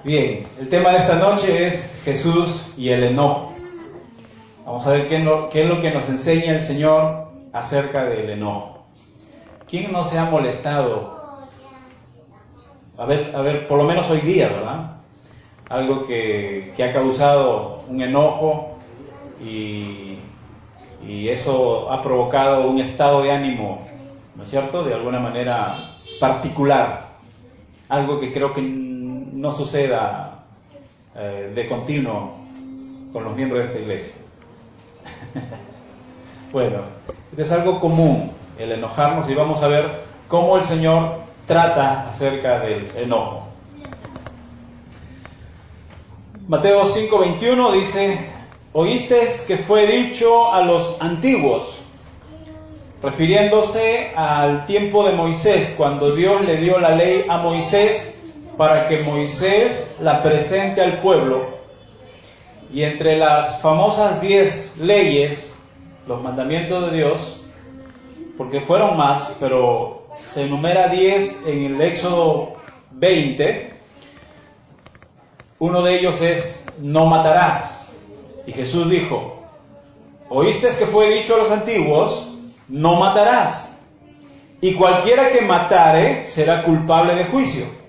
Bien, el tema de esta noche es Jesús y el enojo. Vamos a ver qué es lo que nos enseña el Señor acerca del enojo. ¿Quién no se ha molestado? A ver, por lo menos hoy día, ¿verdad? Algo que ha causado un enojo y eso ha provocado un estado de ánimo, ¿no es cierto?, de alguna manera particular. Algo que creo que no suceda de continuo con los miembros de esta iglesia. Bueno, es algo común el enojarnos y vamos a ver cómo el Señor trata acerca del enojo. Mateo 5:21 dice: oísteis que fue dicho a los antiguos, refiriéndose al tiempo de Moisés, cuando Dios le dio la ley a Moisés para que Moisés la presente al pueblo. Y entre las famosas 10 leyes, los mandamientos de Dios, porque fueron más, pero se enumera 10 en el Éxodo 20, uno de ellos es: no matarás. Y Jesús dijo: oísteis que fue dicho a los antiguos, no matarás, y cualquiera que matare será culpable de juicio.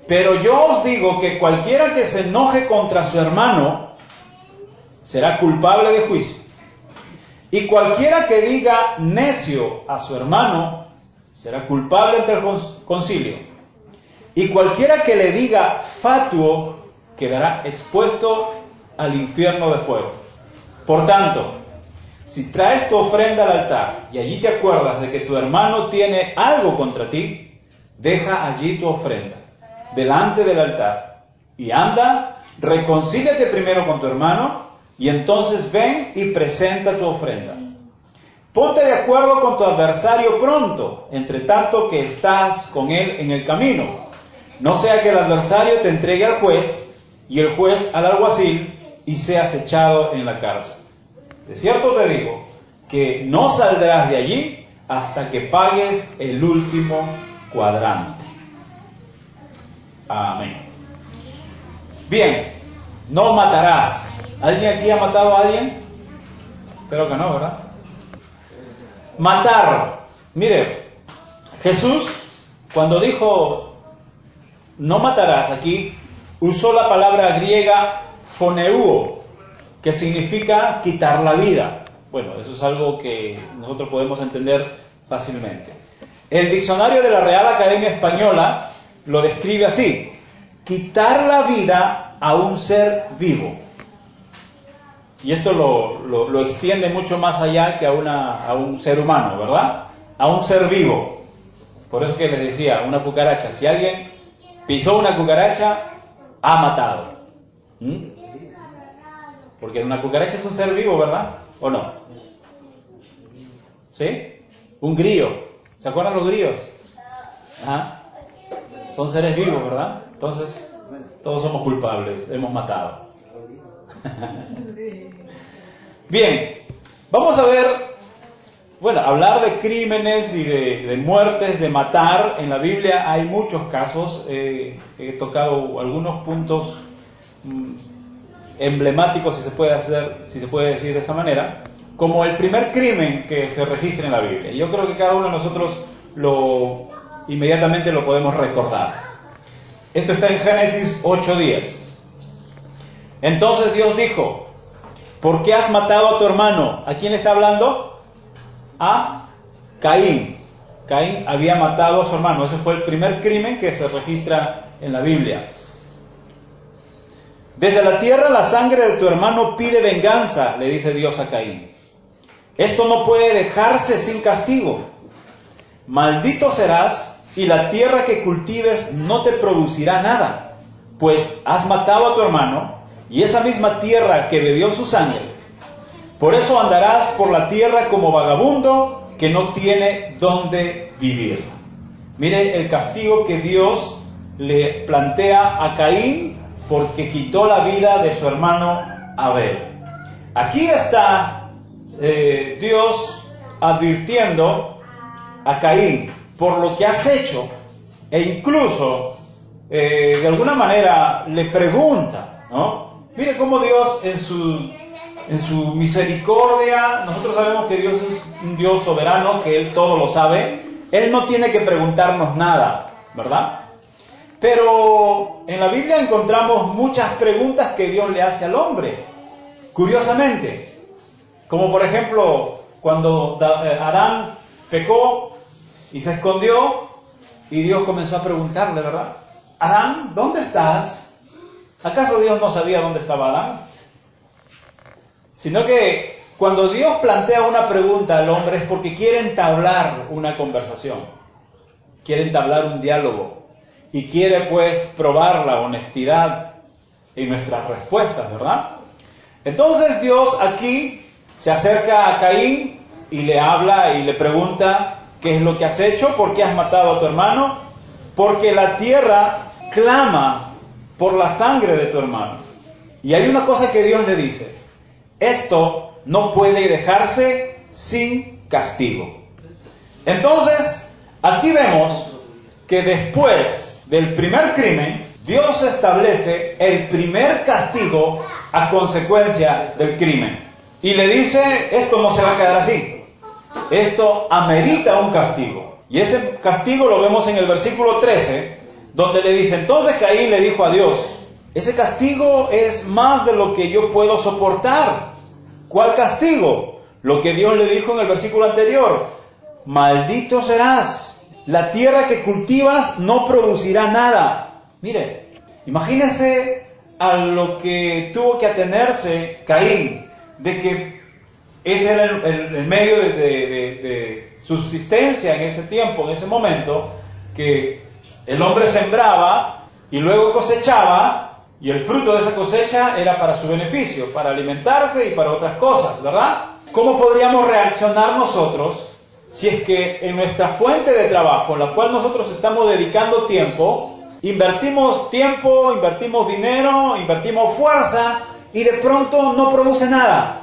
Pero yo os digo que cualquiera que se enoje contra su hermano será culpable de juicio. Y cualquiera que diga necio a su hermano será culpable ante el concilio. Y cualquiera que le diga fatuo quedará expuesto al infierno de fuego. Por tanto, si traes tu ofrenda al altar y allí te acuerdas de que tu hermano tiene algo contra ti, deja allí tu ofrenda delante del altar y anda, reconcíliate primero con tu hermano y entonces ven y presenta tu ofrenda. Ponte de acuerdo con tu adversario pronto, entre tanto que estás con él en el camino. No sea que el adversario te entregue al juez y el juez al alguacil y seas echado en la cárcel. De cierto te digo que no saldrás de allí hasta que pagues el último cuadrante. Amén. Bien, no matarás. ¿Alguien aquí ha matado a alguien? Espero que no, ¿verdad? Matar. Mire, Jesús, cuando dijo no matarás, aquí usó la palabra griega phoneuo, que significa quitar la vida. Bueno, eso es algo que nosotros podemos entender fácilmente. El diccionario de la Real Academia Española lo describe así: quitar la vida a un ser vivo. Y esto lo extiende mucho más allá que a un ser humano, ¿verdad? A un ser vivo. Por eso que les decía, una cucaracha. Si alguien pisó una cucaracha, ha matado. Porque una cucaracha es un ser vivo, ¿verdad? ¿O no? ¿Sí? Un grillo. ¿Se acuerdan los grillos? Ajá. Son seres vivos, ¿verdad? Entonces, todos somos culpables, hemos matado. Bien, vamos a ver, hablar de crímenes y de muertes, de matar. En la Biblia hay muchos casos. He tocado algunos puntos emblemáticos, si se puede decir de esta manera, como el primer crimen que se registra en la Biblia. Yo creo que cada uno de nosotros inmediatamente lo podemos recordar. Esto está en Génesis 8:10. Entonces Dios dijo: ¿por qué has matado a tu hermano? ¿A quién está hablando? A Caín. Caín había matado a su hermano. Ese fue el primer crimen que se registra en la Biblia. Desde la tierra la sangre de tu hermano pide venganza, le dice Dios a Caín. Esto no puede dejarse sin castigo. Maldito serás, y la tierra que cultives no te producirá nada, pues has matado a tu hermano, y esa misma tierra que bebió su sangre. Por eso andarás por la tierra como vagabundo que no tiene dónde vivir. Mire el castigo que Dios le plantea a Caín porque quitó la vida de su hermano Abel. Aquí está Dios advirtiendo a Caín: por lo que has hecho, e incluso de alguna manera le pregunta, ¿no? Mire cómo Dios en su misericordia, nosotros sabemos que Dios es un Dios soberano, que Él todo lo sabe. Él no tiene que preguntarnos nada, ¿verdad? Pero en la Biblia encontramos muchas preguntas que Dios le hace al hombre, curiosamente. Como por ejemplo, cuando Adán pecó y se escondió, y Dios comenzó a preguntarle, ¿verdad? Adán, ¿dónde estás? ¿Acaso Dios no sabía dónde estaba Adán? Sino que cuando Dios plantea una pregunta al hombre es porque quiere entablar una conversación, quiere entablar un diálogo y quiere pues probar la honestidad en nuestras respuestas, ¿verdad? Entonces Dios aquí se acerca a Caín y le habla y le pregunta: ¿qué es lo que has hecho? ¿Por qué has matado a tu hermano? Porque la tierra clama por la sangre de tu hermano. Y hay una cosa que Dios le dice: esto no puede dejarse sin castigo. Entonces, aquí vemos que después del primer crimen, Dios establece el primer castigo a consecuencia del crimen. Y le dice: esto no se va a quedar así. Esto amerita un castigo. Y ese castigo lo vemos en el versículo 13, donde le dice: entonces Caín le dijo a Dios: ese castigo es más de lo que yo puedo soportar. ¿Cuál castigo? Lo que Dios le dijo en el versículo anterior: maldito serás. La tierra que cultivas no producirá nada. Mire, imagínense a lo que tuvo que atenerse Caín, de que ese era el medio de subsistencia en ese tiempo, en ese momento, que el hombre sembraba y luego cosechaba, y el fruto de esa cosecha era para su beneficio, para alimentarse y para otras cosas, ¿verdad? ¿Cómo podríamos reaccionar nosotros si es que en nuestra fuente de trabajo, en la cual nosotros estamos dedicando tiempo, invertimos dinero, invertimos fuerza, y de pronto no produce nada?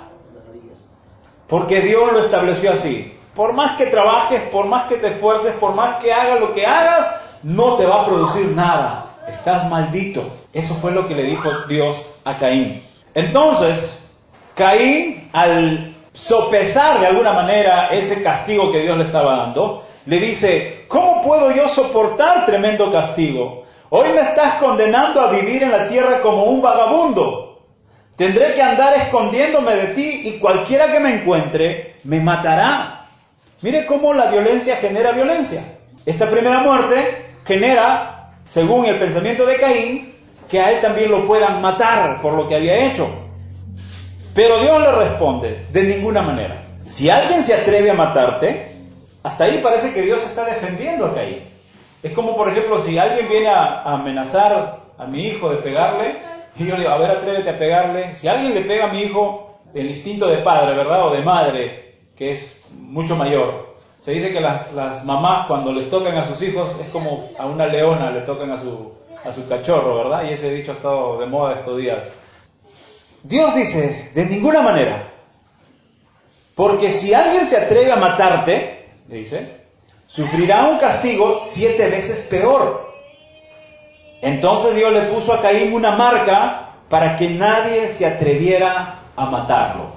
Porque Dios lo estableció así. Por más que trabajes, por más que te esfuerces, por más que hagas lo que hagas, no te va a producir nada. Estás maldito. Eso fue lo que le dijo Dios a Caín. Entonces, Caín, al sopesar de alguna manera ese castigo que Dios le estaba dando, le dice: ¿cómo puedo yo soportar tremendo castigo? Hoy me estás condenando a vivir en la tierra como un vagabundo. Tendré que andar escondiéndome de ti, y cualquiera que me encuentre me matará. Mire cómo la violencia genera violencia. Esta primera muerte genera, según el pensamiento de Caín, que a él también lo puedan matar por lo que había hecho. Pero Dios le responde: de ninguna manera. Si alguien se atreve a matarte, hasta ahí parece que Dios está defendiendo a Caín. Es como, por ejemplo, si alguien viene a amenazar a mi hijo de pegarle, y yo le digo: a ver, atrévete a pegarle. Si alguien le pega a mi hijo, el instinto de padre, ¿verdad? O de madre, que es mucho mayor. Se dice que las mamás, cuando les tocan a sus hijos, es como a una leona le tocan a su cachorro, ¿verdad? Y ese dicho ha estado de moda estos días. Dios dice: de ninguna manera. Porque si alguien se atreve a matarte, le dice, sufrirá un castigo 7 veces peor. Entonces Dios le puso a Caín una marca para que nadie se atreviera a matarlo.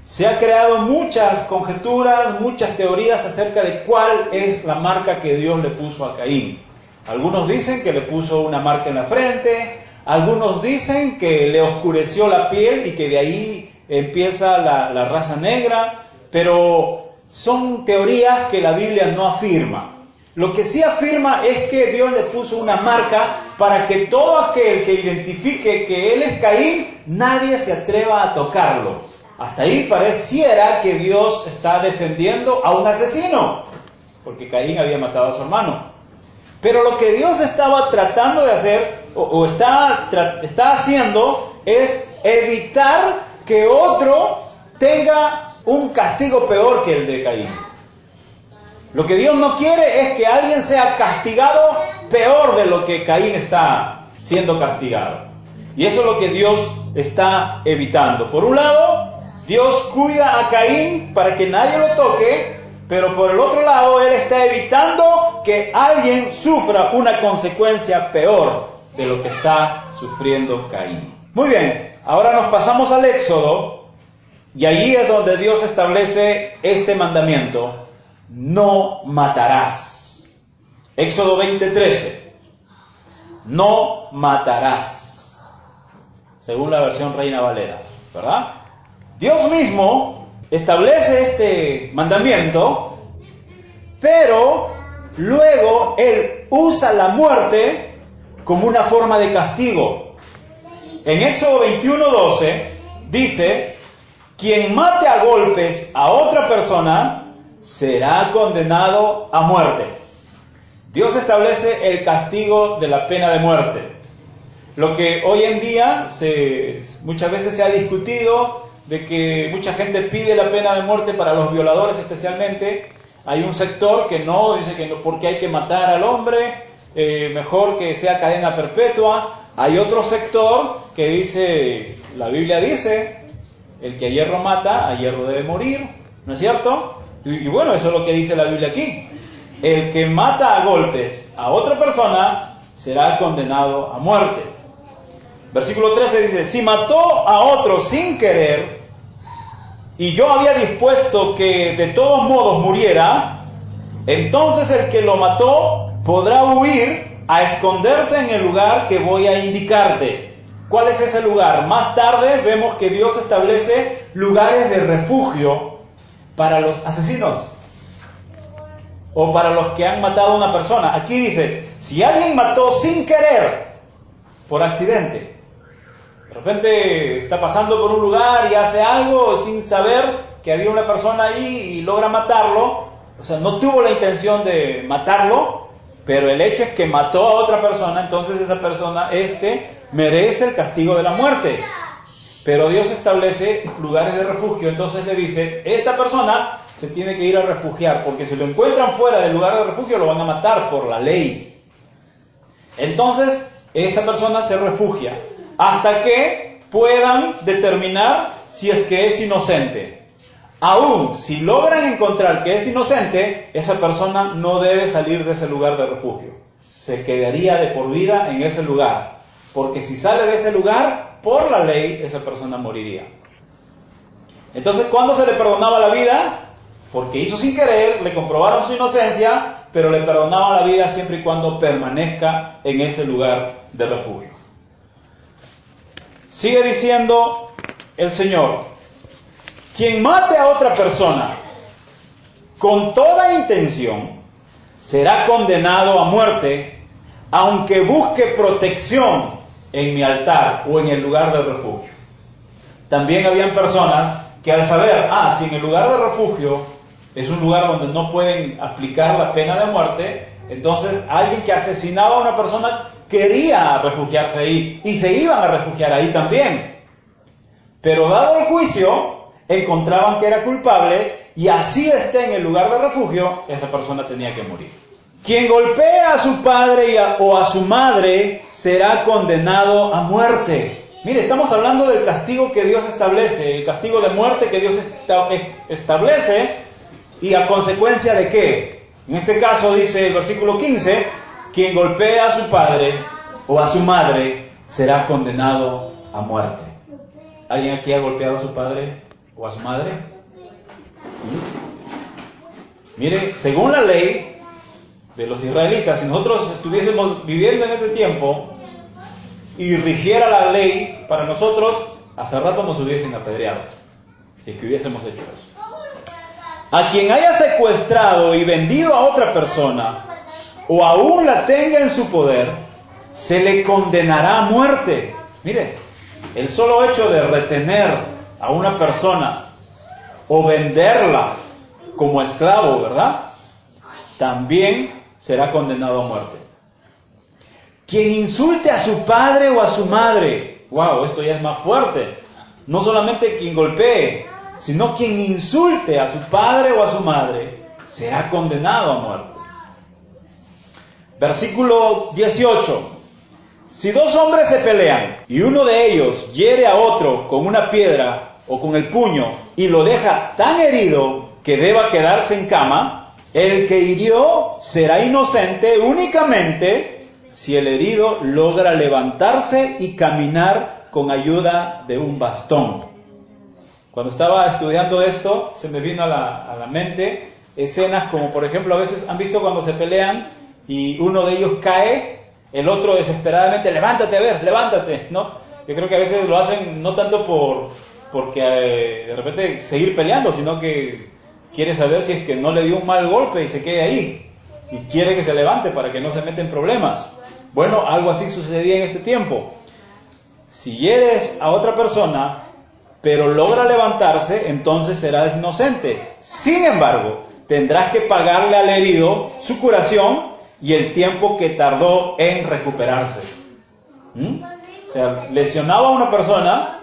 Se han creado muchas conjeturas, muchas teorías acerca de cuál es la marca que Dios le puso a Caín. Algunos dicen que le puso una marca en la frente, algunos dicen que le oscureció la piel y que de ahí empieza la raza negra, pero son teorías que la Biblia no afirma. Lo que sí afirma es que Dios le puso una marca para que todo aquel que identifique que él es Caín, nadie se atreva a tocarlo. Hasta ahí pareciera que Dios está defendiendo a un asesino, porque Caín había matado a su hermano. Pero lo que Dios estaba tratando de hacer, o está haciendo, es evitar que otro tenga un castigo peor que el de Caín. Lo que Dios no quiere es que alguien sea castigado peor de lo que Caín está siendo castigado. Y eso es lo que Dios está evitando. Por un lado, Dios cuida a Caín para que nadie lo toque, pero por el otro lado, Él está evitando que alguien sufra una consecuencia peor de lo que está sufriendo Caín. Muy bien, ahora nos pasamos al Éxodo, y allí es donde Dios establece este mandamiento: no matarás. Éxodo 20:13. No matarás, según la versión Reina Valera, ¿verdad? Dios mismo establece este mandamiento, pero luego Él usa la muerte como una forma de castigo. En Éxodo 21:12 dice: quien mate a golpes a otra persona será condenado a muerte. Dios establece el castigo de la pena de muerte. Lo que hoy en día muchas veces se ha discutido, de que mucha gente pide la pena de muerte para los violadores especialmente. Hay un sector que no, dice que no, porque hay que matar al hombre, mejor que sea cadena perpetua. Hay otro sector que dice, la Biblia dice, el que a hierro mata, a hierro debe morir, ¿no es cierto? Y bueno, eso es lo que dice la Biblia aquí. El que mata a golpes a otra persona será condenado a muerte. Versículo 13 dice: si mató a otro sin querer, y yo había dispuesto que de todos modos muriera, entonces el que lo mató podrá huir a esconderse en el lugar que voy a indicarte. ¿Cuál es ese lugar? Más tarde vemos que Dios establece lugares de refugio para los asesinos, o para los que han matado a una persona. Aquí dice, si alguien mató sin querer, por accidente, de repente está pasando por un lugar y hace algo sin saber que había una persona ahí y logra matarlo, o sea, no tuvo la intención de matarlo, pero el hecho es que mató a otra persona, entonces esa persona, merece el castigo de la muerte. Pero Dios establece lugares de refugio, entonces le dice, esta persona se tiene que ir a refugiar, porque si lo encuentran fuera del lugar de refugio lo van a matar por la ley. Entonces, esta persona se refugia hasta que puedan determinar si es que es inocente. Aún si logran encontrar que es inocente, esa persona no debe salir de ese lugar de refugio. Se quedaría de por vida en ese lugar, porque si sale de ese lugar, por la ley, esa persona moriría. Entonces, ¿cuándo se le perdonaba la vida? Porque hizo sin querer, le comprobaron su inocencia, pero le perdonaba la vida siempre y cuando permanezca en ese lugar de refugio. Sigue diciendo el Señor: quien mate a otra persona con toda intención será condenado a muerte, aunque busque protección en mi altar o en el lugar de refugio. También habían personas que al saber, si en el lugar de refugio es un lugar donde no pueden aplicar la pena de muerte, entonces alguien que asesinaba a una persona quería refugiarse ahí y se iban a refugiar ahí también. Pero dado el juicio, encontraban que era culpable y así esté en el lugar de refugio, esa persona tenía que morir. Quien golpea a su padre o a su madre será condenado a muerte. Mire, estamos hablando del castigo que Dios establece, el castigo de muerte que Dios establece. ¿Y a consecuencia de qué? En este caso dice el versículo 15, quien golpea a su padre o a su madre será condenado a muerte. ¿Alguien aquí ha golpeado a su padre o a su madre? Mire, según la ley de los israelitas, si nosotros estuviésemos viviendo en ese tiempo y rigiera la ley para nosotros, hace rato nos hubiesen apedreado, si es que hubiésemos hecho eso. A quien haya secuestrado y vendido a otra persona, o aún la tenga en su poder, se le condenará a muerte. Mire, el solo hecho de retener a una persona o venderla como esclavo, ¿verdad? También será condenado a muerte. Quien insulte a su padre o a su madre, wow, esto ya es más fuerte. No solamente quien golpee, sino quien insulte a su padre o a su madre, será condenado a muerte. Versículo 18. Si dos hombres se pelean y uno de ellos hiere a otro con una piedra o con el puño y lo deja tan herido que deba quedarse en cama, El que hirió será inocente únicamente si el herido logra levantarse y caminar con ayuda de un bastón. Cuando estaba estudiando esto, se me vino a la mente escenas como, por ejemplo, a veces han visto cuando se pelean y uno de ellos cae, el otro desesperadamente, levántate, a ver, levántate, ¿no? Yo creo que a veces lo hacen no tanto porque de repente seguir peleando, sino que quiere saber si es que no le dio un mal golpe y se quede ahí, y quiere que se levante para que no se meta en problemas. Bueno, algo así sucedía en este tiempo. Si hieres a otra persona, pero logra levantarse, entonces serás inocente. Sin embargo, tendrás que pagarle al herido su curación y el tiempo que tardó en recuperarse. O sea, lesionaba a una persona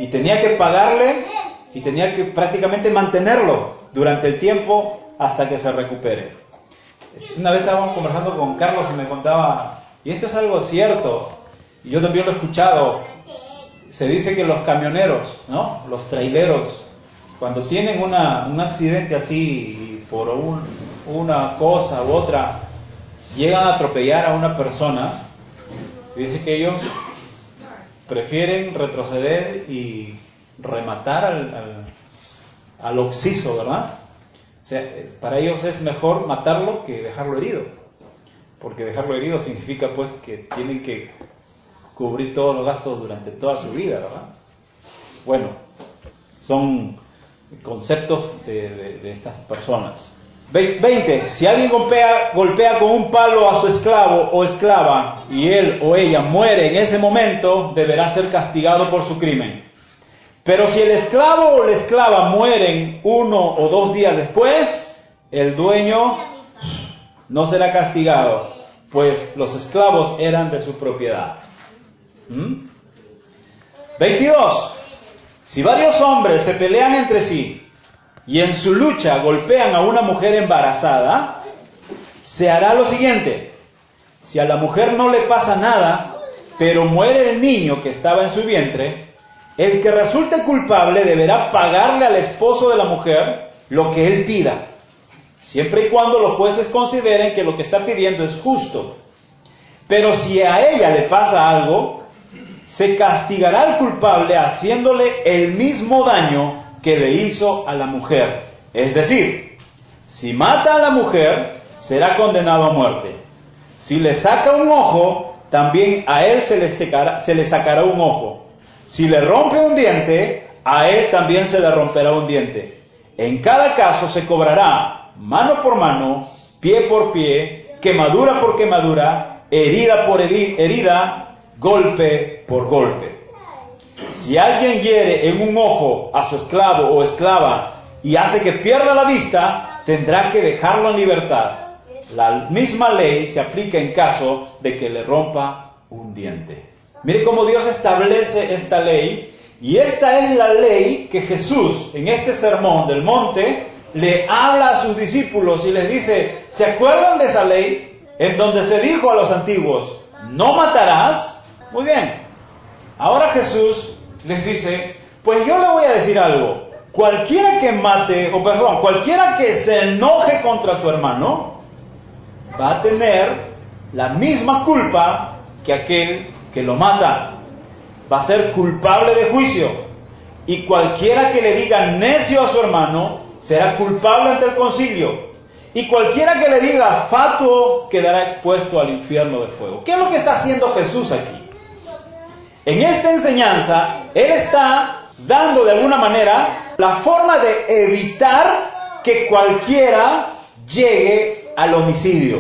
y tenía que pagarle y tenía que prácticamente mantenerlo durante el tiempo hasta que se recupere. Una vez estábamos conversando con Carlos y me contaba, y esto es algo cierto, y yo también lo he escuchado. Se dice que los camioneros, ¿no? Los traileros, cuando tienen un accidente así por una cosa u otra, llegan a atropellar a una persona, y dice que ellos prefieren retroceder y rematar al occiso, ¿verdad? O sea, para ellos es mejor matarlo que dejarlo herido, porque dejarlo herido significa pues que tienen que cubrir todos los gastos durante toda su vida, ¿verdad? Bueno, son conceptos de estas personas. 20. Si alguien golpea con un palo a su esclavo o esclava y él o ella muere en ese momento, deberá ser castigado por su crimen. Pero si el esclavo o la esclava mueren 1 o 2 días después, el dueño no será castigado, pues los esclavos eran de su propiedad. 22. Si varios hombres se pelean entre sí y en su lucha golpean a una mujer embarazada, se hará lo siguiente: si a la mujer no le pasa nada, pero muere el niño que estaba en su vientre, el que resulte culpable deberá pagarle al esposo de la mujer lo que él pida, siempre y cuando los jueces consideren que lo que está pidiendo es justo. Pero si a ella le pasa algo, se castigará al culpable haciéndole el mismo daño que le hizo a la mujer. Es decir, si mata a la mujer, será condenado a muerte. Si le saca un ojo, también a él se le sacará un ojo. Si le rompe un diente, a él también se le romperá un diente. En cada caso se cobrará mano por mano, pie por pie, quemadura por quemadura, herida por herida, golpe por golpe. Si alguien hiere en un ojo a su esclavo o esclava y hace que pierda la vista, tendrá que dejarlo en libertad. La misma ley se aplica en caso de que le rompa un diente. Mire cómo Dios establece esta ley, y esta es la ley que Jesús en este sermón del monte le habla a sus discípulos y les dice: ¿se acuerdan de esa ley en donde se dijo a los antiguos, no matarás? Muy bien, ahora Jesús les dice, pues yo le voy a decir algo: cualquiera que se enoje contra su hermano va a tener la misma culpa que aquel que lo mata. Va a ser culpable de juicio, y cualquiera que le diga necio a su hermano será culpable ante el concilio, y cualquiera que le diga fatuo quedará expuesto al infierno de fuego. ¿Qué es lo que está haciendo Jesús aquí? En esta enseñanza, Él está dando de alguna manera la forma de evitar que cualquiera llegue al homicidio.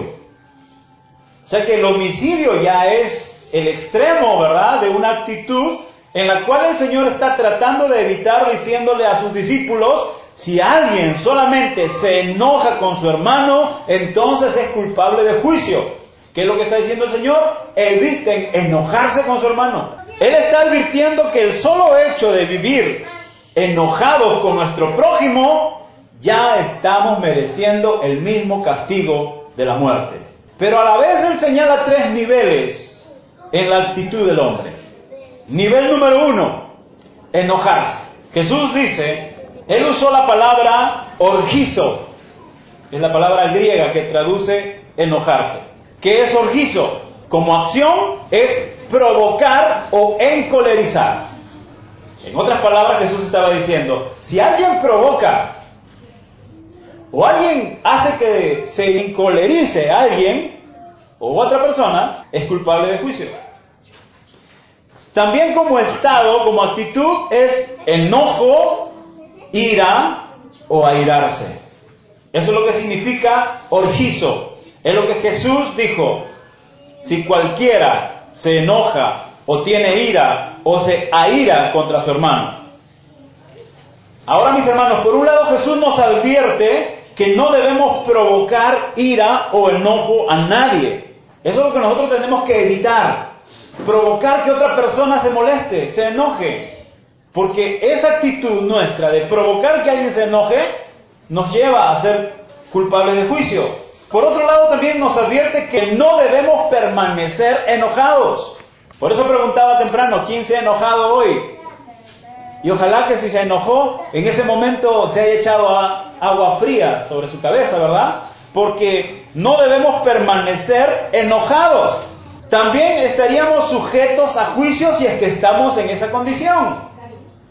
O sea que el homicidio ya es el extremo, ¿verdad?, de una actitud en la cual el Señor está tratando de evitar, diciéndole a sus discípulos: si alguien solamente se enoja con su hermano, entonces es culpable de juicio. ¿Qué es lo que está diciendo el Señor? Eviten enojarse con su hermano. Él está advirtiendo que el solo hecho de vivir enojados con nuestro prójimo, ya estamos mereciendo el mismo castigo de la muerte. Pero a la vez Él señala 3 niveles en la actitud del hombre. Nivel número 1, enojarse. Jesús dice, Él usó la palabra orgizo. es la palabra griega que traduce enojarse. ¿Qué es orgizo? Como acción es provocar o encolerizar. En otras palabras, Jesús estaba diciendo, si alguien provoca o alguien hace que se encolerice a alguien o otra persona, es culpable de juicio. También como estado, como actitud, es enojo, ira o airarse. Eso es lo que significa orgizo. Es lo que Jesús dijo. Si cualquiera se enoja o tiene ira o se aira contra su hermano. Ahora, mis hermanos, por un lado Jesús nos advierte que no debemos provocar ira o enojo a nadie. Eso es lo que nosotros tenemos que evitar. Provocar que otra persona se moleste, se enoje. Porque esa actitud nuestra de provocar que alguien se enoje nos lleva a ser culpables de juicio. Por otro lado, también nos advierte que no debemos permanecer enojados. Por eso preguntaba temprano, ¿quién se ha enojado hoy? Y ojalá que si se enojó, en ese momento se haya echado agua fría sobre su cabeza, ¿verdad? Porque no debemos permanecer enojados. También estaríamos sujetos a juicio si es que estamos en esa condición.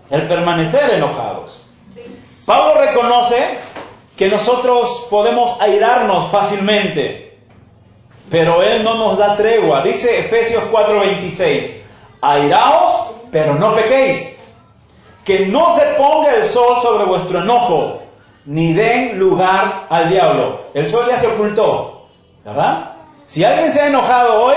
El permanecer enojados. Pablo reconoce que nosotros podemos airarnos fácilmente, pero él no nos da tregua. Dice Efesios 4:26, airaos, pero no pequéis. Que no se ponga el sol sobre vuestro enojo, ni den lugar al diablo. El sol ya se ocultó, ¿verdad? Si alguien se ha enojado hoy,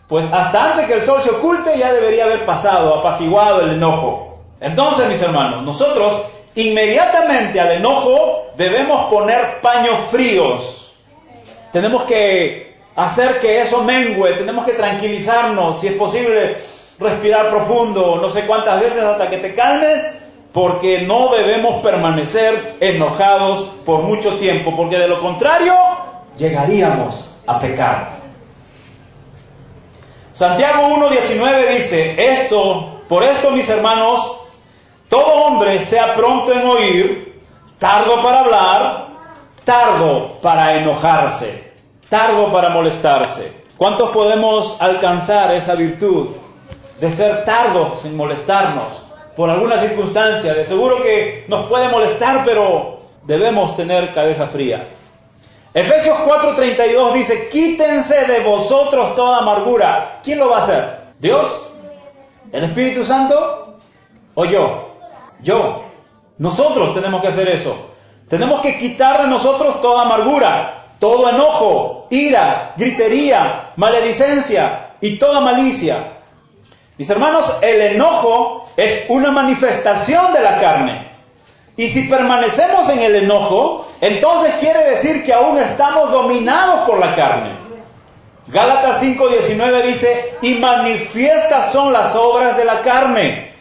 pues hasta antes que el sol se oculte ya debería haber pasado, apaciguado el enojo. Entonces, mis hermanos, nosotros inmediatamente al enojo debemos poner paños fríos. Tenemos que hacer que eso mengue, tenemos que tranquilizarnos, si es posible respirar profundo, no sé cuántas veces hasta que te calmes, porque no debemos permanecer enojados por mucho tiempo, porque de lo contrario llegaríamos a pecar. Santiago 1:19 dice, por esto, mis hermanos, todo hombre sea pronto en oír, tardo para hablar, tardo para enojarse, tardo para molestarse. ¿Cuántos podemos alcanzar esa virtud de ser tardos en molestarnos por alguna circunstancia? De seguro que nos puede molestar, pero debemos tener cabeza fría. Efesios 4:32 dice, quítense de vosotros toda amargura. ¿Quién lo va a hacer? ¿Dios? ¿El Espíritu Santo? ¿O yo? Yo. Nosotros tenemos que hacer eso. Tenemos que quitar de nosotros toda amargura, todo enojo, ira, gritería, maledicencia y toda malicia. Mis hermanos, el enojo es una manifestación de la carne. Y si permanecemos en el enojo, entonces quiere decir que aún estamos dominados por la carne. Gálatas 5:19 dice, y manifiestas son las obras de la carne,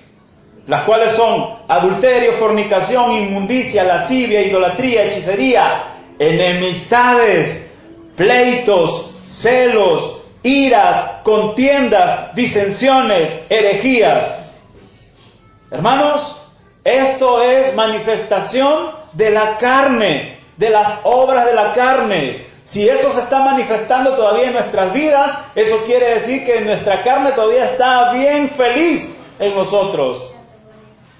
las cuales son adulterio, fornicación, inmundicia, lascivia, idolatría, hechicería, enemistades, pleitos, celos, iras, contiendas, disensiones, herejías. Hermanos, esto es manifestación de la carne, de las obras de la carne. Si eso se está manifestando todavía en nuestras vidas, eso quiere decir que nuestra carne todavía está bien feliz en nosotros.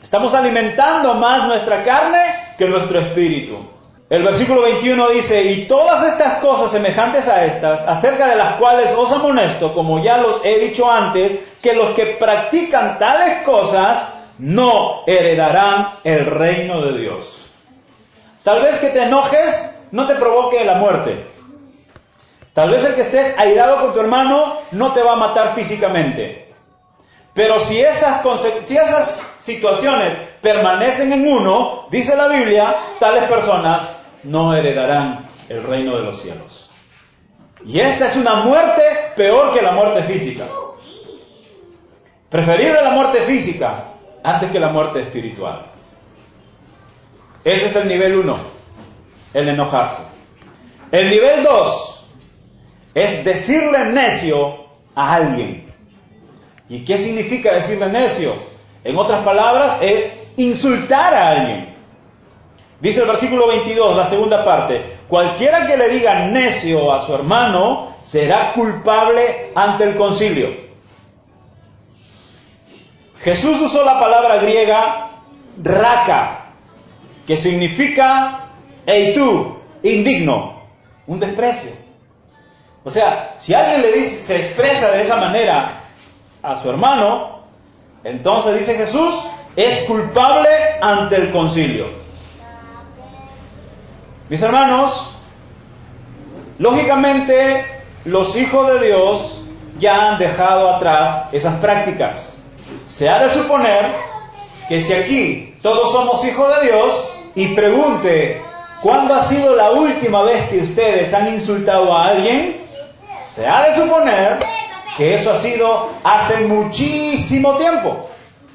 Estamos alimentando más nuestra carne que nuestro espíritu. El versículo 21 dice, y todas estas cosas semejantes a estas, acerca de las cuales os amonesto, como ya los he dicho antes, que los que practican tales cosas no heredarán el reino de Dios. Tal vez que te enojes no te provoque la muerte. Tal vez el que estés airado con tu hermano no te va a matar físicamente. Pero si esas situaciones permanecen en uno, dice la Biblia, tales personas no heredarán el reino de los cielos. Y esta es una muerte peor que la muerte física. Preferible la muerte física antes que la muerte espiritual. Ese es el nivel 1, el enojarse. El nivel 2 es decirle necio a alguien. ¿Y qué significa decirle necio? En otras palabras, es insultar a alguien. Dice el versículo 22, la segunda parte: cualquiera que le diga necio a su hermano será culpable ante el concilio. Jesús usó la palabra griega raka, que significa eitu, indigno, un desprecio. O sea, si alguien le dice, se expresa de esa manera a su hermano, entonces dice Jesús, es culpable ante el concilio. Mis hermanos, lógicamente los hijos de Dios ya han dejado atrás esas prácticas. Se ha de suponer que si aquí todos somos hijos de Dios y pregunte, ¿cuándo ha sido la última vez que ustedes han insultado a alguien? Se ha de suponer que eso ha sido hace muchísimo tiempo.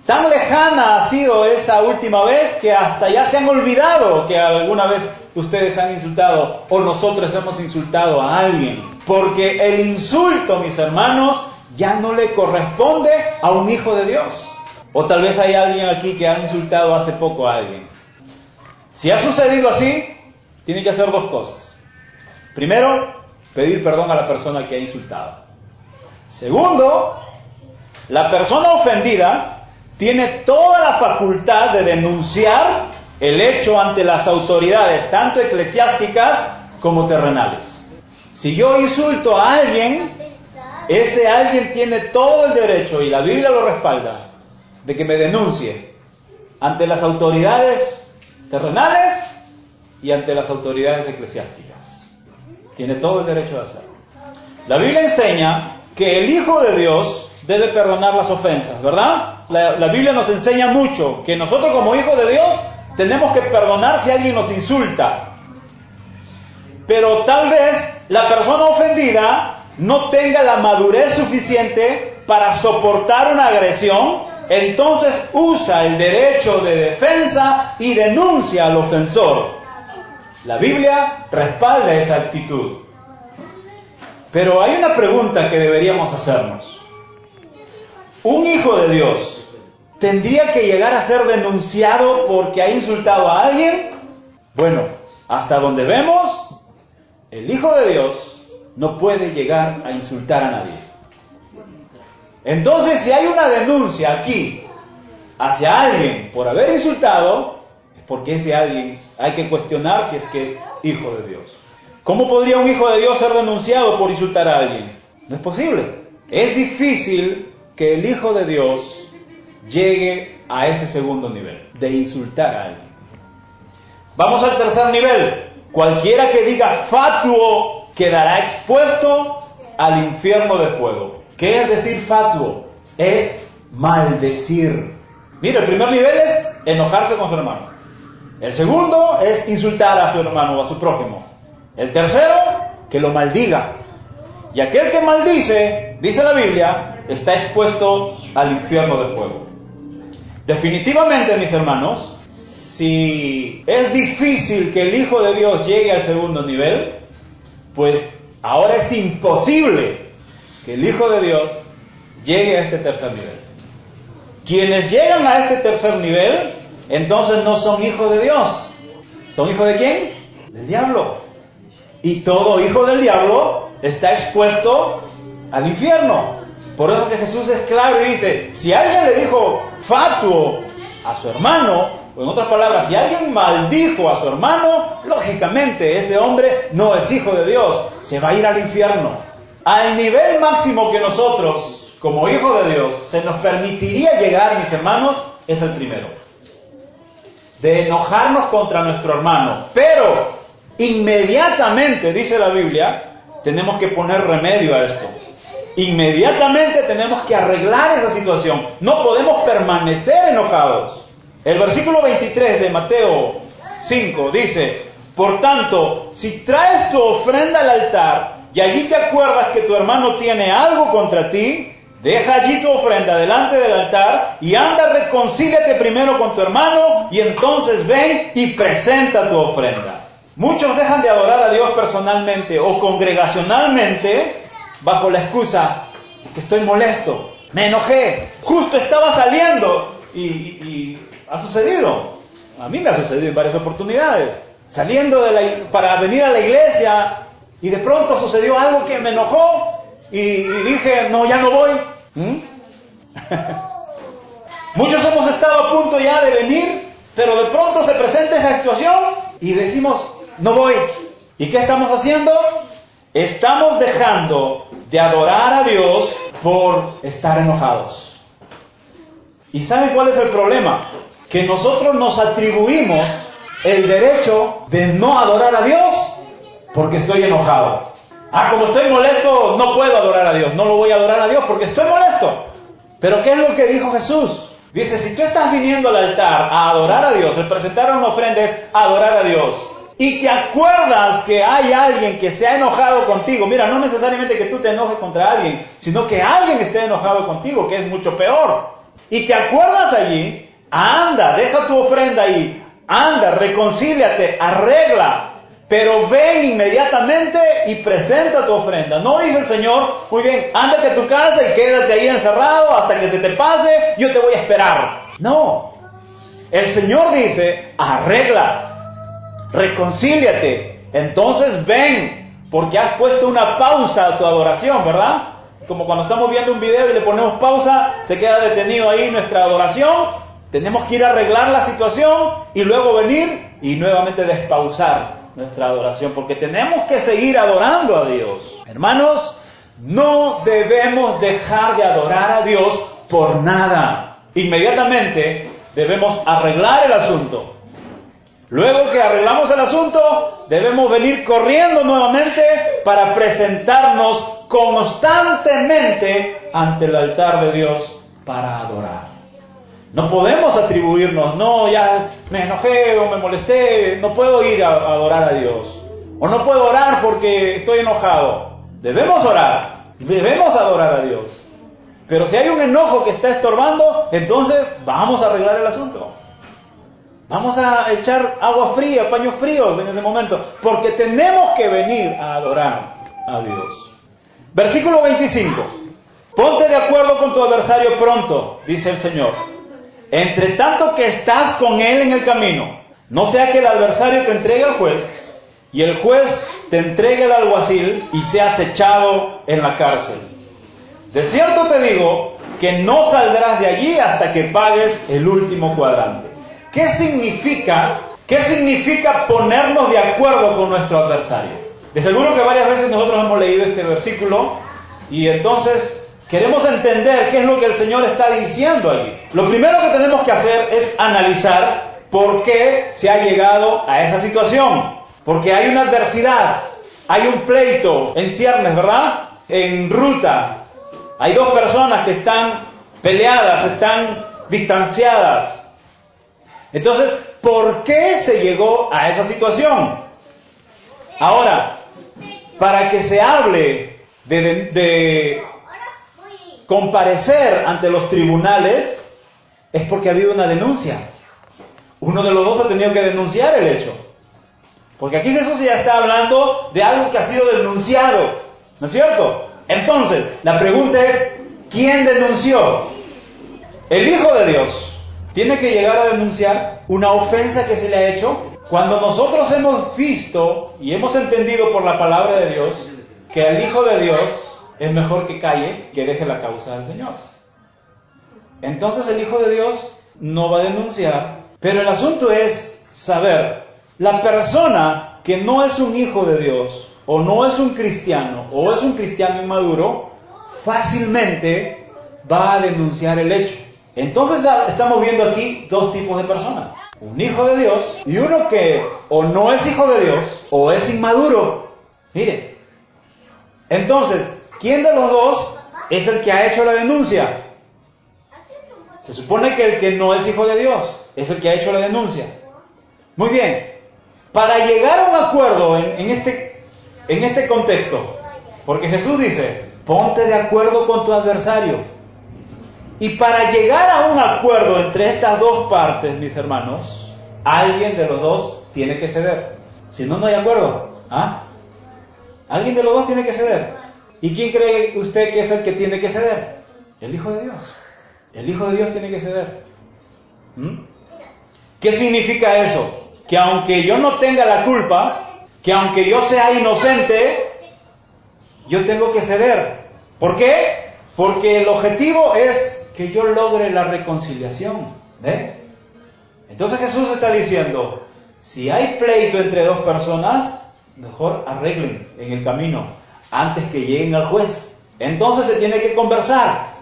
Tan lejana ha sido esa última vez que hasta ya se han olvidado que alguna vez ustedes han insultado o nosotros hemos insultado a alguien. Porque el insulto, mis hermanos, ya no le corresponde a un hijo de Dios. O tal vez hay alguien aquí que ha insultado hace poco a alguien. Si ha sucedido así, tiene que hacer dos cosas. Primero, pedir perdón a la persona que ha insultado. Segundo, la persona ofendida tiene toda la facultad de denunciar el hecho ante las autoridades, tanto eclesiásticas como terrenales. Si yo insulto a alguien, ese alguien tiene todo el derecho, y la Biblia lo respalda, de que me denuncie ante las autoridades terrenales y ante las autoridades eclesiásticas. Tiene todo el derecho de hacerlo. La Biblia enseña que el Hijo de Dios debe perdonar las ofensas, ¿verdad? La Biblia nos enseña mucho que nosotros como hijos de Dios tenemos que perdonar si alguien nos insulta. Pero tal vez la persona ofendida no tenga la madurez suficiente para soportar una agresión, entonces usa el derecho de defensa y denuncia al ofensor. La Biblia respalda esa actitud. Pero hay una pregunta que deberíamos hacernos. ¿Un hijo de Dios tendría que llegar a ser denunciado porque ha insultado a alguien? Bueno, hasta donde vemos, el Hijo de Dios no puede llegar a insultar a nadie. Entonces, si hay una denuncia aquí hacia alguien por haber insultado, es porque ese alguien hay que cuestionar si es que es hijo de Dios. ¿Cómo podría un hijo de Dios ser denunciado por insultar a alguien? No es posible. Es difícil que el Hijo de Dios llegue a ese segundo nivel, de insultar a alguien. Vamos al tercer nivel. Cualquiera que diga fatuo quedará expuesto al infierno de fuego. ¿Qué es decir fatuo? Es maldecir. Mira, el primer nivel es enojarse con su hermano. El segundo es insultar a su hermano o a su prójimo. El tercero, que lo maldiga. Y aquel que maldice, dice la Biblia, está expuesto al infierno de fuego. Definitivamente, mis hermanos, si es difícil que el Hijo de Dios llegue al segundo nivel, pues ahora es imposible que el Hijo de Dios llegue a este tercer nivel. Quienes llegan a este tercer nivel, entonces no son hijos de Dios. ¿Son hijos de quién? Del diablo. Y todo hijo del diablo está expuesto al infierno. Por eso que Jesús es claro y dice, si alguien le dijo fatuo a su hermano, o en otras palabras, si alguien maldijo a su hermano, lógicamente ese hombre no es hijo de Dios, se va a ir al infierno. Al nivel máximo que nosotros, como hijos de Dios, se nos permitiría llegar, mis hermanos, es el primero. De enojarnos contra nuestro hermano. Pero inmediatamente, dice la Biblia, tenemos que poner remedio a esto. Inmediatamente tenemos que arreglar esa situación. No podemos permanecer enojados. El versículo 23 de Mateo 5 dice, por tanto, si traes tu ofrenda al altar y allí te acuerdas que tu hermano tiene algo contra ti, deja allí tu ofrenda delante del altar y anda, reconcíliate primero con tu hermano y entonces ven y presenta tu ofrenda. Muchos dejan de adorar a Dios personalmente o congregacionalmente bajo la excusa que estoy molesto, me enojé, justo estaba saliendo y ha sucedido. A mí me ha sucedido en varias oportunidades. Saliendo para venir a la iglesia y de pronto sucedió algo que me enojó y dije, no, ya no voy. Muchos hemos estado a punto ya de venir, pero de pronto se presenta esa situación y decimos, no voy. ¿Y qué estamos haciendo? Estamos dejando de adorar a Dios por estar enojados. ¿Y saben cuál es el problema? Que nosotros nos atribuimos el derecho de no adorar a Dios porque estoy enojado. Como estoy molesto, no puedo adorar a Dios. No lo voy a adorar a Dios porque estoy molesto. Pero ¿qué es lo que dijo Jesús? Dice, si tú estás viniendo al altar a adorar a Dios, el presentar una ofrenda es adorar a Dios, y te acuerdas que hay alguien que se ha enojado contigo, mira, no necesariamente que tú te enojes contra alguien, sino que alguien esté enojado contigo, que es mucho peor, y te acuerdas allí, anda, deja tu ofrenda ahí, anda, reconcíliate, arregla, pero ven inmediatamente y presenta tu ofrenda. No dice el Señor, muy bien, ándate a tu casa y quédate ahí encerrado hasta que se te pase, yo te voy a esperar. No, el Señor dice, arregla, reconcíliate, entonces ven, porque has puesto una pausa a tu adoración, ¿verdad? Como cuando estamos viendo un video y le ponemos pausa, se queda detenido ahí nuestra adoración, tenemos que ir a arreglar la situación y luego venir y nuevamente despausar nuestra adoración, porque tenemos que seguir adorando a Dios. Hermanos, no debemos dejar de adorar a Dios por nada. Inmediatamente debemos arreglar el asunto. Luego que arreglamos el asunto, debemos venir corriendo nuevamente para presentarnos constantemente ante el altar de Dios para adorar. No podemos atribuirnos, no, ya me enojé o me molesté, no puedo ir a adorar a Dios. O no puedo orar porque estoy enojado. Debemos orar, debemos adorar a Dios. Pero si hay un enojo que está estorbando, entonces vamos a arreglar el asunto. Vamos a echar agua fría, paños fríos en ese momento, porque tenemos que venir a adorar a Dios. Versículo 25. Ponte de acuerdo con tu adversario pronto, dice el Señor. Entre tanto que estás con él en el camino, no sea que el adversario te entregue al juez, y el juez te entregue al alguacil y seas echado en la cárcel. De cierto te digo que no saldrás de allí hasta que pagues el último cuadrante. ¿Qué significa ponernos de acuerdo con nuestro adversario? De seguro que varias veces nosotros hemos leído este versículo y entonces queremos entender qué es lo que el Señor está diciendo allí. Lo primero que tenemos que hacer es analizar por qué se ha llegado a esa situación. Porque hay una adversidad, hay un pleito en ciernes, ¿verdad? En ruta. Hay dos personas que están peleadas, están distanciadas. Entonces, ¿por qué se llegó a esa situación? Ahora, para que se hable de comparecer ante los tribunales, es porque ha habido una denuncia. Uno de los dos ha tenido que denunciar el hecho. Porque aquí Jesús ya está hablando de algo que ha sido denunciado, ¿no es cierto? Entonces, la pregunta es, ¿quién denunció? El Hijo de Dios tiene que llegar a denunciar una ofensa que se le ha hecho. Cuando nosotros hemos visto y hemos entendido por la palabra de Dios que el Hijo de Dios es mejor que calle, que deje la causa del Señor. Entonces el Hijo de Dios no va a denunciar, pero el asunto es saber, la persona que no es un hijo de Dios, o no es un cristiano, o es un cristiano inmaduro, fácilmente va a denunciar el hecho. Entonces estamos viendo aquí dos tipos de personas. Un hijo de Dios y uno que o no es hijo de Dios, o es inmaduro. Mire, entonces, ¿quién de los dos es el que ha hecho la denuncia? Se supone que el que no es hijo de Dios es el que ha hecho la denuncia. Muy bien. Para llegar a un acuerdo en este contexto, porque Jesús dice, ponte de acuerdo con tu adversario. Y para llegar a un acuerdo entre estas dos partes, mis hermanos, alguien de los dos tiene que ceder. Si no, no hay acuerdo. Alguien de los dos tiene que ceder. ¿Y quién cree usted que es el que tiene que ceder? El Hijo de Dios. El Hijo de Dios tiene que ceder. ¿Qué significa eso? Que aunque yo no tenga la culpa, que aunque yo sea inocente, yo tengo que ceder. ¿Por qué? Porque el objetivo es que yo logre la reconciliación. ¿Ve? Entonces Jesús está diciendo, si hay pleito entre dos personas, mejor arreglen en el camino antes que lleguen al juez. Entonces se tiene que conversar.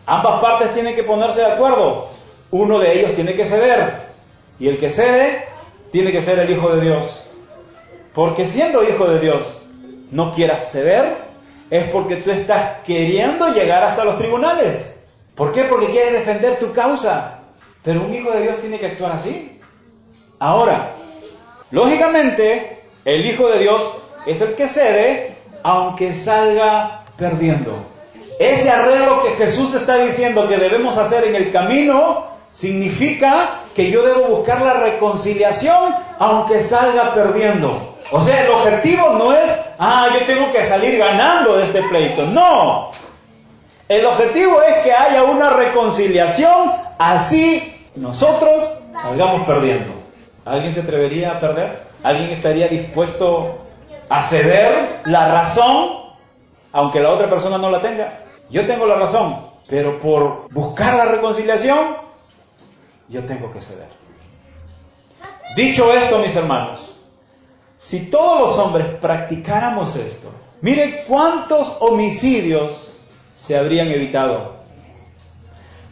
Ambas partes tienen que ponerse de acuerdo. Uno de ellos tiene que ceder. Y el que cede tiene que ser el Hijo de Dios. Porque siendo Hijo de Dios no quieras ceder, es porque tú estás queriendo llegar hasta los tribunales. ¿Por qué? Porque quieres defender tu causa. Pero un Hijo de Dios tiene que actuar así. Ahora, lógicamente, el Hijo de Dios es el que cede, aunque salga perdiendo. Ese arreglo que Jesús está diciendo que debemos hacer en el camino, significa que yo debo buscar la reconciliación, aunque salga perdiendo. O sea, el objetivo no es, yo tengo que salir ganando de este pleito. No. El objetivo es que haya una reconciliación, así nosotros salgamos perdiendo. ¿Alguien se atrevería a perder? ¿Alguien estaría dispuesto a ceder la razón, aunque la otra persona no la tenga? Yo tengo la razón, pero por buscar la reconciliación, yo tengo que ceder. Dicho esto, mis hermanos, si todos los hombres practicáramos esto, mire cuántos homicidios se habrían evitado.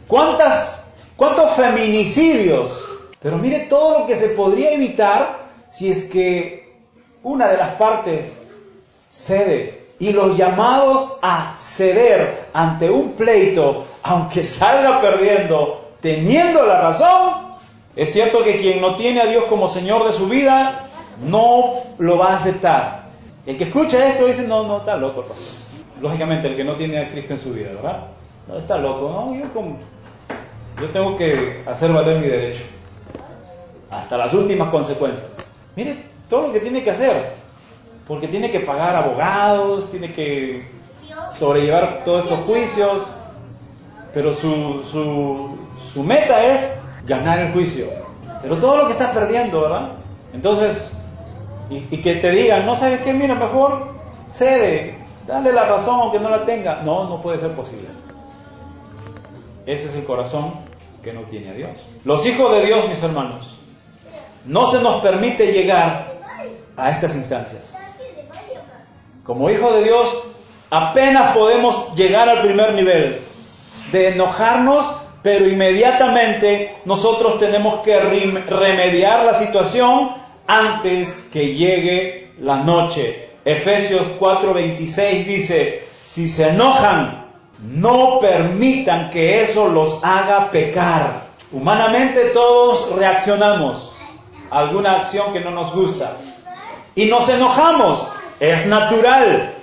¿Cuántos feminicidios? Pero mire todo lo que se podría evitar si es que una de las partes cede. Y los llamados a ceder ante un pleito, aunque salga perdiendo, teniendo la razón, es cierto que quien no tiene a Dios como Señor de su vida, no lo va a aceptar. El que escucha esto dice, no, está loco, pastor. Lógicamente, el que no tiene a Cristo en su vida, ¿verdad? No, está loco, ¿no? Yo tengo que hacer valer mi derecho. Hasta las últimas consecuencias. Mire todo lo que tiene que hacer. Porque tiene que pagar abogados, tiene que sobrellevar todos estos juicios. Pero su meta es ganar el juicio. Pero todo lo que está perdiendo, ¿verdad? Entonces, y que te digan, no sabes qué, mira, mejor cede, dale la razón aunque no la tenga. No puede ser posible. Ese es el corazón que no tiene a Dios. Los hijos de Dios, mis hermanos, no se nos permite llegar a estas instancias. Como hijos de Dios, apenas podemos llegar al primer nivel de enojarnos, pero inmediatamente nosotros tenemos que remediar la situación antes que llegue la noche. Efesios 4:26 dice, si se enojan, no permitan que eso los haga pecar. Humanamente todos reaccionamos a alguna acción que no nos gusta y nos enojamos. Es natural.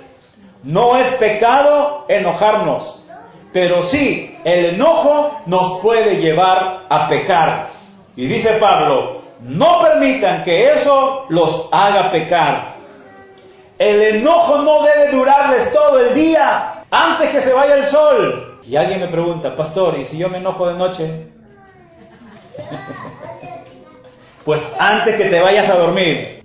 No es pecado enojarnos, pero sí, el enojo nos puede llevar a pecar. Y dice Pablo, no permitan que eso los haga pecar. El enojo no debe durarles todo el día, antes que se vaya el sol. Y alguien me pregunta, pastor, ¿y si yo me enojo de noche? Pues antes que te vayas a dormir.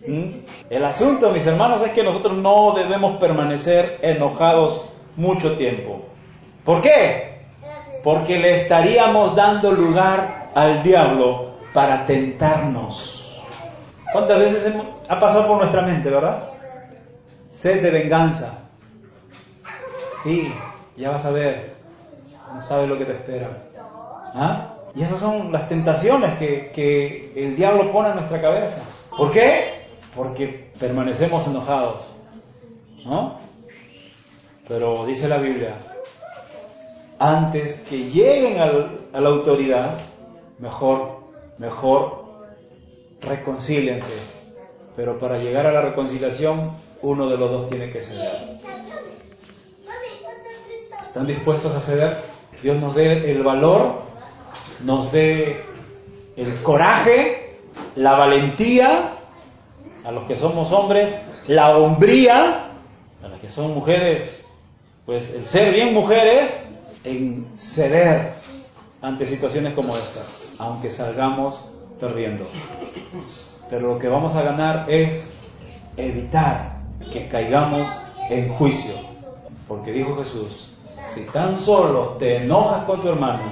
El asunto, mis hermanos, es que nosotros no debemos permanecer enojados mucho tiempo. ¿Por qué? Porque le estaríamos dando lugar al diablo para tentarnos. ¿Cuántas veces ha pasado por nuestra mente, verdad? Sed de venganza. Sí, ya vas a ver. No sabes lo que te espera. Y esas son las tentaciones que el diablo pone en nuestra cabeza. ¿Por qué? Porque permanecemos enojados, ¿no? Pero dice la Biblia, antes que lleguen a la autoridad, mejor reconcíliense. Pero para llegar a la reconciliación, uno de los dos tiene que ceder. ¿Están dispuestos a ceder? Dios nos dé el valor, nos dé el coraje, la valentía, a los que somos hombres, la hombría, a las que son mujeres, pues el ser bien mujeres, en ceder ante situaciones como estas, aunque salgamos perdiendo. Pero lo que vamos a ganar es evitar que caigamos en juicio. Porque dijo Jesús, si tan solo te enojas con tu hermano,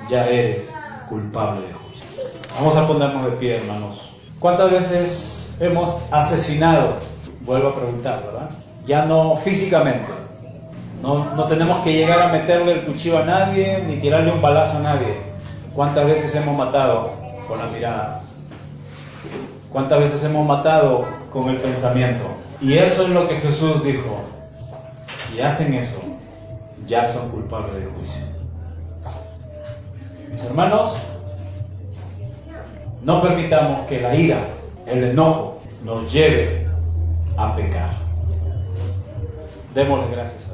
ya eres culpable de juicio. Vamos a ponernos de pie, hermanos. ¿Cuántas veces hemos asesinado? Vuelvo a preguntar, ¿verdad? Ya no físicamente. No tenemos que llegar a meterle el cuchillo a nadie, ni tirarle un balazo a nadie. ¿Cuántas veces hemos matado con la mirada? ¿Cuántas veces hemos matado con el pensamiento? Y eso es lo que Jesús dijo. Si hacen eso, ya son culpables de juicio. Mis hermanos, no permitamos que la ira, el enojo, nos lleve a pecar. Démosle gracias a Dios.